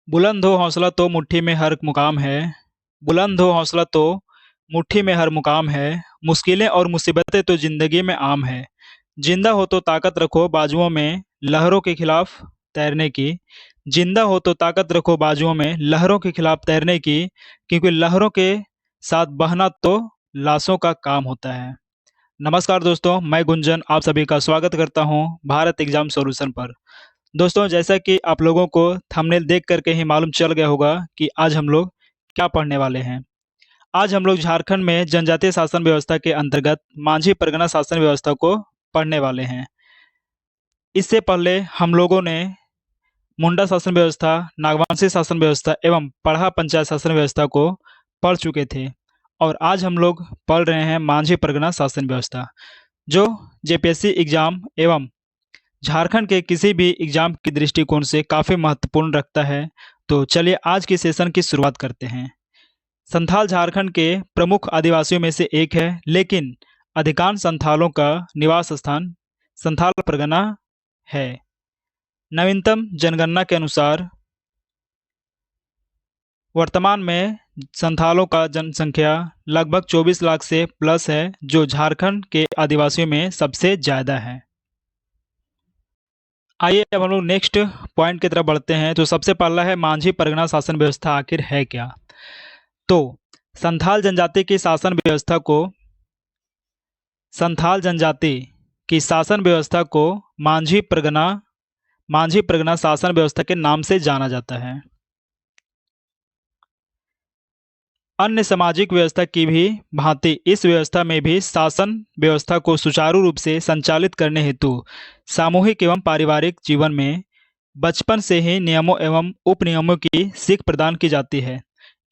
बुलंद हो हौसला तो मुट्ठी में हर मुकाम है। बुलंद हो हौसला तो मुट्ठी में हर मुकाम है। मुश्किलें और मुसीबतें तो जिंदगी में आम है। जिंदा हो तो ताकत रखो बाजुओं में लहरों के खिलाफ तैरने की। जिंदा हो तो ताकत रखो बाजुओं में लहरों के खिलाफ तैरने की, क्योंकि लहरों के साथ बहना तो लाशों का काम होता है। नमस्कार दोस्तों, मैं गुंजन आप सभी का स्वागत करता हूं भारत एग्जाम सॉल्यूशन पर। दोस्तों, जैसा कि आप लोगों को थंबनेल देख करके ही मालूम चल गया होगा कि आज हम लोग क्या पढ़ने वाले हैं। आज हम लोग झारखंड में जनजातीय शासन व्यवस्था के अंतर्गत मांझी परगना शासन व्यवस्था को पढ़ने वाले हैं। इससे पहले हम लोगों ने मुंडा शासन व्यवस्था, नागवंशी शासन व्यवस्था एवं पढ़ा पंचायत शासन व्यवस्था को पढ़ चुके थे, और आज हम लोग पढ़ रहे हैं मांझी परगना शासन व्यवस्था, जो जेपीएससी एग्जाम एवं झारखंड के किसी भी एग्जाम की दृष्टिकोण से काफ़ी महत्वपूर्ण रखता है। तो चलिए आज के सेशन की शुरुआत करते हैं। संथाल झारखंड के प्रमुख आदिवासियों में से एक है, लेकिन अधिकांश संथालों का निवास स्थान संथाल परगना है। नवीनतम जनगणना के अनुसार वर्तमान में संथालों का जनसंख्या लगभग 24 लाख से प्लस है, जो झारखंड के आदिवासियों में सबसे ज़्यादा है। आइए अब हम लोग नेक्स्ट पॉइंट की तरफ बढ़ते हैं। तो सबसे पहला है मांझी परगना शासन व्यवस्था आखिर है क्या। तो संथाल जनजाति की शासन व्यवस्था को संथाल जनजाति की शासन व्यवस्था को मांझी परगना शासन व्यवस्था के नाम से जाना जाता है। अन्य सामाजिक व्यवस्था की भी भांति इस व्यवस्था में भी शासन व्यवस्था को सुचारू रूप से संचालित करने हेतु सामूहिक एवं पारिवारिक जीवन में बचपन से ही नियमों एवं उपनियमों की सीख प्रदान की जाती है।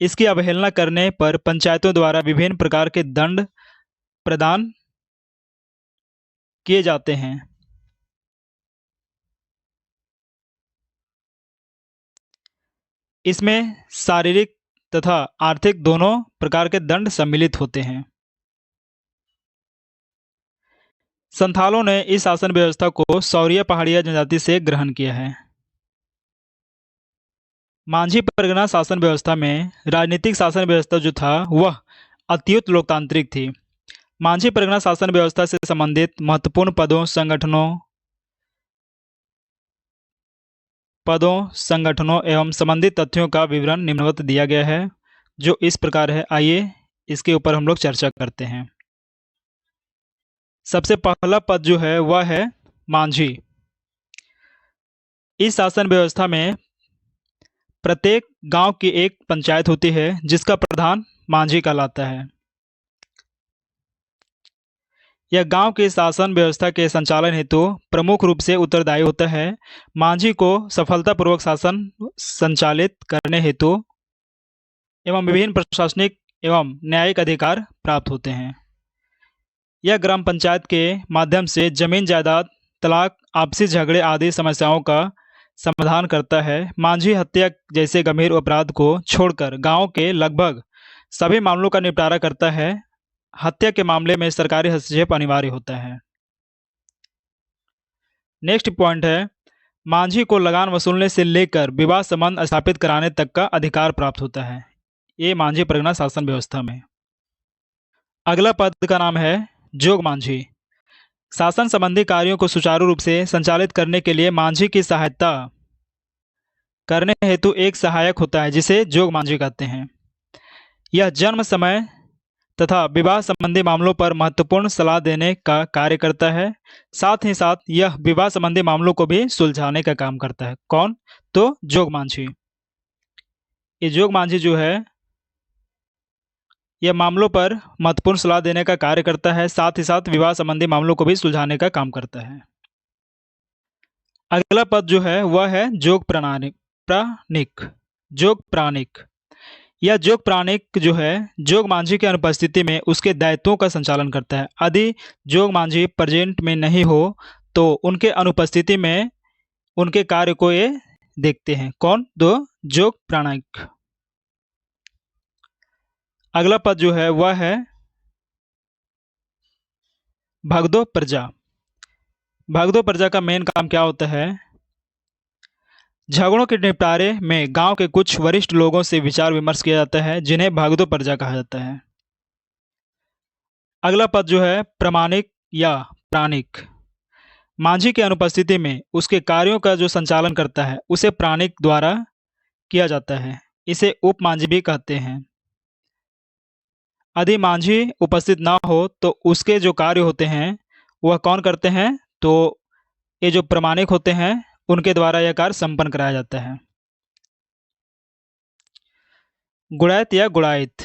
इसकी अवहेलना करने पर पंचायतों द्वारा विभिन्न प्रकार के दंड प्रदान किए जाते हैं। इसमें शारीरिक तथा आर्थिक दोनों प्रकार के दंड सम्मिलित होते हैं। संथालों ने इस शासन व्यवस्था को सौरिया पहाड़िया जनजाति से ग्रहण किया है। मांझी परगना शासन व्यवस्था में राजनीतिक शासन व्यवस्था जो था वह अत्यंत लोकतांत्रिक थी। मांझी परगना शासन व्यवस्था से संबंधित महत्वपूर्ण पदों, संगठनों एवं संबंधित तथ्यों का विवरण निम्नवत दिया गया है, जो इस प्रकार है। आइए इसके ऊपर हम लोग चर्चा करते हैं। सबसे पहला पद जो है वह है मांझी। इस शासन व्यवस्था में प्रत्येक गांव की एक पंचायत होती है, जिसका प्रधान मांझी कहलाता है। यह गांव की शासन व्यवस्था के संचालन हेतु प्रमुख रूप से उत्तरदायी होता है। मांझी को सफलतापूर्वक शासन संचालित करने हेतु एवं विभिन्न प्रशासनिक एवं न्यायिक अधिकार प्राप्त होते हैं। यह ग्राम पंचायत के माध्यम से जमीन जायदाद, तलाक, आपसी झगड़े आदि समस्याओं का समाधान करता है। मांझी हत्या जैसे गंभीर अपराध को छोड़कर गांव के लगभग सभी मामलों का निपटारा करता है। हत्या के मामले में सरकारी हस्तक्षेप अनिवार्य होता है। नेक्स्ट पॉइंट है, मांझी को लगान वसूलने से लेकर विवाह संबंध स्थापित कराने तक का अधिकार प्राप्त होता है। ये मांझी परगना शासन व्यवस्था में। अगला पद का नाम है जोग मांझी। शासन संबंधी कार्यों को सुचारू रूप से संचालित करने के लिए मांझी की सहायता करने हेतु एक सहायक होता है, जिसे जोग मांझी कहते हैं। यह जन्म समय तथा विवाह संबंधी मामलों पर महत्वपूर्ण सलाह देने का कार्य करता है। साथ ही साथ यह विवाह संबंधी मामलों को भी सुलझाने का काम करता है। कौन? तो जोग मांझी। ये जोग मांझी जो है यह मामलों पर महत्वपूर्ण सलाह देने का कार्य करता है, साथ ही साथ विवाह संबंधी मामलों को भी सुलझाने का काम करता है। अगला पद जो है वह है जोग प्राणिक। जोग प्राणिक। यह जोग प्राणिक जो है जोग मांझी की अनुपस्थिति में उसके दायित्वों का संचालन करता है। यदि जोग मांझी प्रेजेंट में नहीं हो तो उनके अनुपस्थिति में उनके कार्य को ये देखते हैं। कौन? दो जोग प्राणिक। अगला पद जो है वह है भगदो प्रजा। भगदो प्रजा का मेन काम क्या होता है? झगड़ों के निपटारे में गांव के कुछ वरिष्ठ लोगों से विचार विमर्श किया जाता है, जिन्हें भगदो प्रजा कहा जाता है। अगला पद जो है प्रमाणिक या प्राणिक। मांझी की अनुपस्थिति में उसके कार्यों का जो संचालन करता है उसे प्राणिक द्वारा किया जाता है। इसे उप मांझी भी कहते हैं। यदि मांझी उपस्थित ना हो तो उसके जो कार्य होते हैं वह कौन करते हैं, तो ये जो प्रमाणिक होते हैं उनके द्वारा यह कार्य संपन्न कराया जाता है। गुड़ायत या गुड़ायत,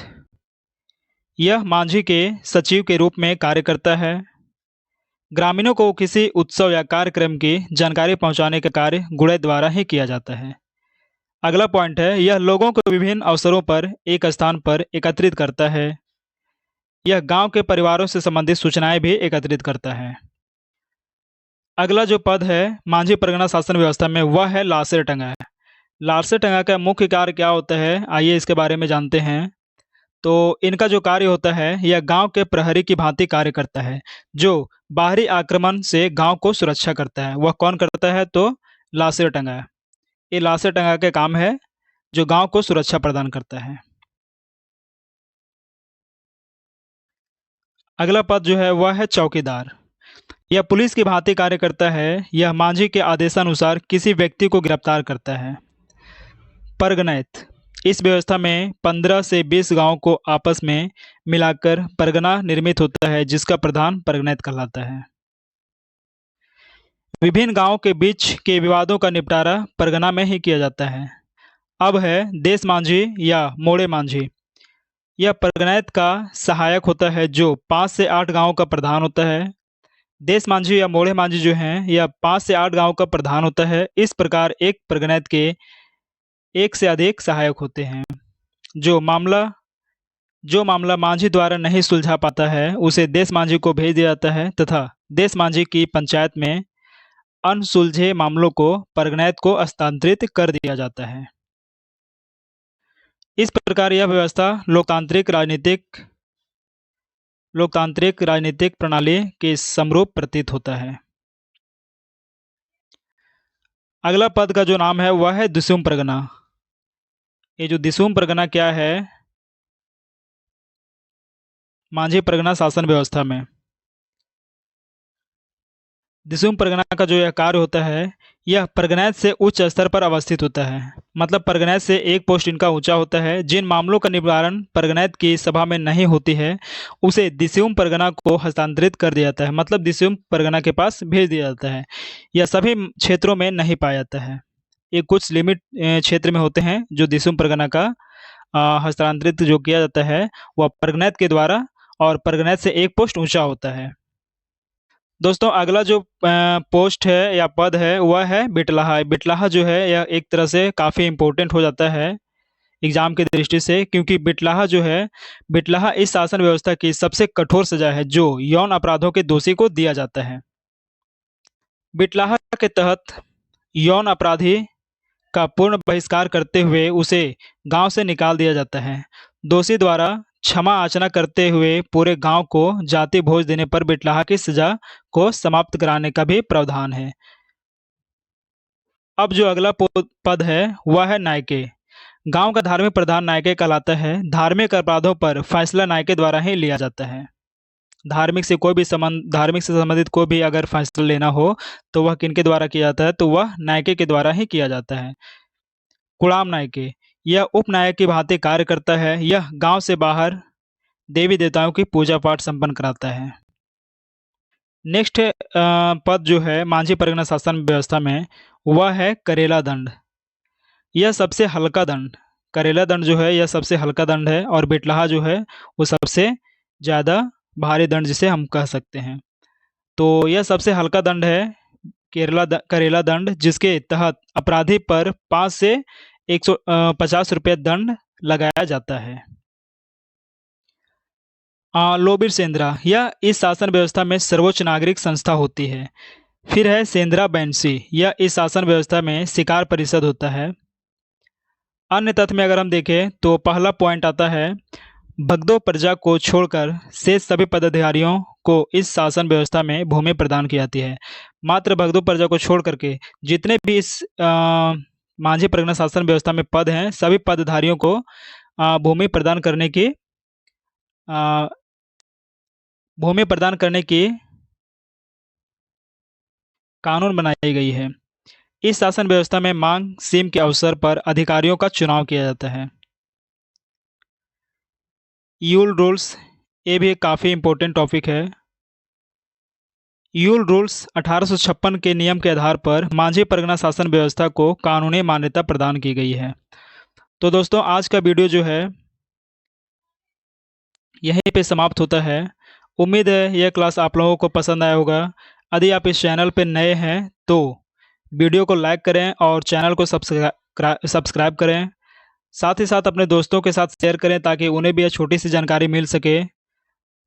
यह मांझी के सचिव के रूप में कार्य करता है। ग्रामीणों को किसी उत्सव या कार्यक्रम की जानकारी पहुंचाने का कार्य गुड़ायत द्वारा ही किया जाता है। अगला पॉइंट है, यह लोगों को विभिन्न अवसरों पर एक स्थान पर एकत्रित करता है। यह गांव के परिवारों से संबंधित सूचनाएं भी एकत्रित करता है। अगला जो पद है मांझी परगना शासन व्यवस्था में, वह है लारसे टंगा। लारसे टंगा का मुख्य कार्य क्या होता है, आइए इसके बारे में जानते हैं। तो इनका जो कार्य होता है यह गांव के प्रहरी की भांति कार्य करता है, जो बाहरी आक्रमण से गांव को सुरक्षा करता है। वह कौन करता है, तो लारसे टंगा। ये लारसे टंगा के काम है जो गांव को सुरक्षा प्रदान करता है। अगला पद जो है वह है चौकीदार। यह पुलिस की भांति कार्य करता है। यह मांझी के आदेशानुसार किसी व्यक्ति को गिरफ्तार करता है। परगनैत, इस व्यवस्था में 15 से 20 गांवों को आपस में मिलाकर परगना निर्मित होता है, जिसका प्रधान परगनैत कहलाता है। विभिन्न गांवों के बीच के विवादों का निपटारा परगना में ही किया जाता है। अब है देश मांझी या मोड़े मांझी। यह परगनैत का सहायक होता है, जो 5 से 8 गांवों का प्रधान होता है। देश मांझी या मोड़े मांझी जो हैं यह 5 से 8 गांवों का प्रधान होता है। इस प्रकार एक परगनैत के एक से अधिक सहायक होते हैं। जो मामला जो मामला मांझी द्वारा नहीं सुलझा पाता है उसे देश मांझी को भेज दिया जाता है, तथा देश मांझी की पंचायत में अनसुलझे मामलों को परगनैत को हस्तांतरित कर दिया जाता है। इस प्रकार यह व्यवस्था लोकतांत्रिक राजनीतिक प्रणाली के समरूप प्रतीत होता है। अगला पद का जो नाम है वह है दिसुम परगना। ये जो दिसुम परगना क्या है मांझी परगना शासन व्यवस्था में, दिसुम परगना का जो यह कार्य होता है यह परगनैत से उच्च स्तर पर अवस्थित होता है। मतलब परगनैत से एक पोस्ट इनका ऊंचा होता है। जिन मामलों का निवारण परगनैत की सभा में नहीं होती है उसे दिसुम परगना को हस्तांतरित कर दिया जाता है। मतलब दिसुम परगना के पास भेज दिया जाता है। यह सभी क्षेत्रों में नहीं पाया जाता है। ये कुछ लिमिट क्षेत्र में होते हैं जो दिसुम परगना का हस्तांतरित जो किया जाता है वह परगनैत के द्वारा, और परगनैत से एक पोस्ट ऊंचा होता है। दोस्तों अगला जो पोस्ट है या पद है वह है बिटलाहा। बिटलाहा जो है यह एक तरह से काफ़ी इम्पोर्टेंट हो जाता है एग्जाम की दृष्टि से, क्योंकि बिटलाहा जो है, बिटलाहा इस शासन व्यवस्था की सबसे कठोर सजा है जो यौन अपराधों के दोषी को दिया जाता है। बिटलाहा के तहत यौन अपराधी का पूर्ण बहिष्कार करते हुए उसे गांव से निकाल दिया जाता है। दोषी द्वारा क्षमा याचना करते हुए पूरे गांव को जाति भोज देने पर बिटलाहा की सजा को समाप्त कराने का भी प्रावधान है। अब जो अगला पद है वह है नायके। गांव का धार्मिक प्रधान नायके कहलाता है। धार्मिक अपराधों पर फैसला नायके द्वारा ही लिया जाता है। धार्मिक से संबंधित कोई भी अगर फैसला लेना हो तो वह किनके द्वारा किया जाता है, तो वह नायके के द्वारा ही किया जाता है। कुड़ाम नायके, यह उपनायक की भांति कार्य करता है। यह गांव से बाहर देवी देवताओं की पूजा पाठ संपन्न कराता है। नेक्स्ट पद जो है मांझी परगना शासन व्यवस्था में वह है करेला दंड। यह सबसे हल्का दंड, करेला दंड जो है यह सबसे हल्का दंड है, और बिटलाहा जो है वो सबसे ज़्यादा भारी दंड जिसे हम कह सकते हैं। तो यह सबसे हल्का दंड है करेला दंड, जिसके तहत अपराधी पर 5 से 150 रुपये दंड लगाया जाता है। लोबिर सेंद्रा, यह इस शासन व्यवस्था में सर्वोच्च नागरिक संस्था होती है। फिर है सेंद्रा बैंसी, यह इस शासन व्यवस्था में शिकार परिषद होता है। अन्य तथ्य में अगर हम देखें तो पहला पॉइंट आता है भगदो प्रजा को छोड़कर शेष सभी पदाधिकारियों को इस शासन व्यवस्था में भूमि प्रदान की जाती है। मात्र भगदो प्रजा को छोड़ करके जितने भी इस मांझी परगना शासन व्यवस्था में पद हैं, सभी पदधारियों को भूमि प्रदान करने की अ, भूमि प्रदान करने की कानून बनाई गई है। इस शासन व्यवस्था में मांग सीम के अवसर पर अधिकारियों का चुनाव किया जाता है। यूल रूल्स, ये भी एक काफ़ी इम्पोर्टेंट टॉपिक है। यूल रूल्स 1856 के नियम के आधार पर मांझी परगना शासन व्यवस्था को कानूनी मान्यता प्रदान की गई है। तो दोस्तों, आज का वीडियो जो है यहीं पे समाप्त होता है। उम्मीद है यह क्लास आप लोगों को पसंद आया होगा। यदि आप इस चैनल पर नए हैं तो वीडियो को लाइक करें और चैनल को सब्सक्राइब करें। साथ ही साथ अपने दोस्तों के साथ शेयर करें ताकि उन्हें भी यह छोटी सी जानकारी मिल सके।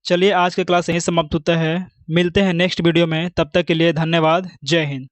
चलिए, आज का क्लास यहीं समाप्त होता है। मिलते हैं नेक्स्ट वीडियो में, तब तक के लिए धन्यवाद। जय हिंद।